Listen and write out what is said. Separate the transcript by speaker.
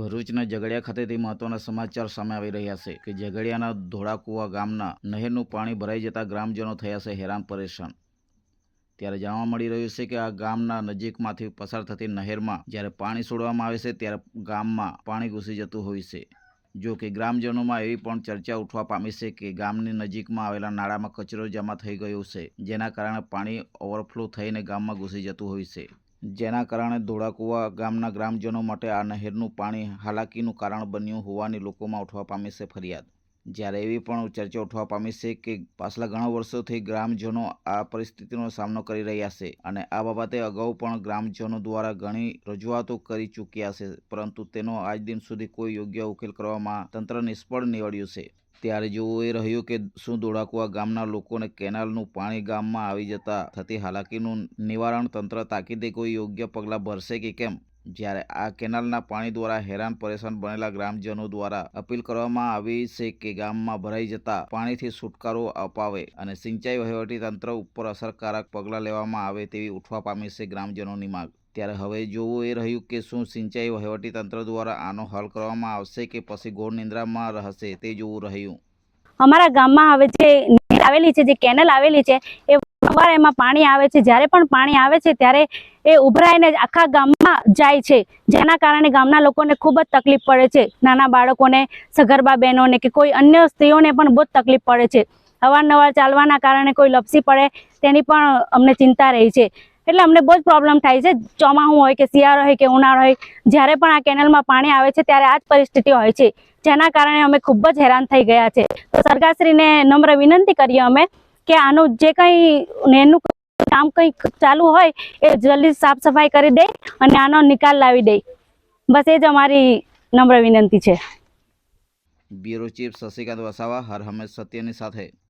Speaker 1: ભરૂચના ઝઘડિયા ખાતેથી મહત્વના સમાચાર સામે આવી રહ્યા છે કે ઝઘડિયાના ધોળાકુવા ગામના નહેરનું પાણી ભરાઈ જતા ગ્રામજનો થયા છે હેરાન પરેશાન। ત્યારે જાણવા મળી રહ્યું છે કે આ ગામના નજીકમાંથી પસાર થતી નહેરમાં જ્યારે પાણી છોડવામાં આવે છે ત્યારે ગામમાં પાણી ઘૂસી જતું હોય છે। જો કે ગ્રામજનોમાં એવી પણ ચર્ચા ઉઠવા પામી છે કે ગામની નજીકમાં આવેલા નાળામાં કચરો જમા થઈ ગયો છે, જેના કારણે પાણી ઓવરફ્લો થઈને ગામમાં ઘૂસી જતું હોય છે, જેના કારણે ધોળાકુવા ગામના ગ્રામજનો માટે આ નહેરનું પાણી હાલાકીનું કારણ બન્યું હોવાની લોકોમાં ઉઠવા પામી છે ફરિયાદ। જ્યારે એવી પણ ચર્ચા ઉઠવા પામી છે કે પાછલા ઘણા વર્ષોથી ગ્રામજનો આ પરિસ્થિતિનો સામનો કરી રહ્યા છે અને આ બાબતે અગાઉ પણ ગ્રામજનો દ્વારા ઘણી રજૂઆતો કરી ચૂક્યા છે, પરંતુ તેનો આજ દિન સુધી કોઈ યોગ્ય ઉકેલ કરવામાં તંત્ર નિષ્ફળ નીવડ્યું છે। ત્યારે જોવું એ રહ્યું કે શું ધોળાકુવા ગામના લોકોને કેનાલનું પાણી ગામમાં આવી જતા થતી હાલાકીનું નિવારણ તંત્ર તાકીદે કોઈ યોગ્ય પગલાં ભરશે કે કેમ? જ્યારે આ કેનાલના પાણી દ્વારા હેરાન પરેશાન બનેલા ગ્રામજનો દ્વારા અપીલ કરવામાં આવી છે કે ગામમાં ભરાઈ જતા પાણીથી છુટકારો અપાવે અને સિંચાઈ વહીવટી તંત્ર ઉપર અસરકારક પગલાં લેવામાં આવે તેવી ઉઠવા પામી છે ગ્રામજનોની માંગ। ત્યારે હવે જોવું એ રહ્યું કે શું સિંચાઈ વહીવટી તંત્ર દ્વારા આનો હલ કરવામાં આવશે કે પછી ઘોર નિંદ્રામાં રહેશે તે જોવું રહ્યું।
Speaker 2: અમારા ગામમાં હવે જે નહેર આવેલી છે, જે કેનલ આવેલી છે, એ સવારે એમાં પાણી આવે છે। જ્યારે પણ પાણી આવે છે ત્યારે એ ઉભરાઈને આખા ગામમાં જાય છે, જેના કારણે ગામના લોકોને ખૂબ જ તકલીફ પડે છે। નાના બાળકોને, સગર્ભા બહેનોને કે કોઈ અન્ય સ્ત્રીઓને પણ બહુ જ તકલીફ પડે છે। અવારનવાર ચાલવાના કારણે કોઈ લપસી પડે તેની પણ અમને ચિંતા રહી છે, એટલે અમને બહુ જ પ્રોબ્લેમ થાય છે। ચોમાસું હોય કે શિયાળો હોય કે ઉનાળો હોય, જ્યારે પણ આ કેનલમાં પાણી આવે છે ત્યારે આ જ પરિસ્થિતિ હોય છે, જેના કારણે અમે ખૂબ જ હેરાન થઈ ગયા છે। તો સરકારશ્રીને નમ્ર વિનંતી કરીએ અમે કે આનું જે કંઈ નહેરનું કામ કંઈ ચાલુ હોય એ જલ્દી સાફ સફાઈ કરી દે અને આનો નિકાલ લાવી દે, બસ એ જ અમારી નમ્ર વિનંતી છે।
Speaker 1: બ્યુરો ચીફ શશિકાંત વસાવા, હર હંમેશ સત્યની સાથે।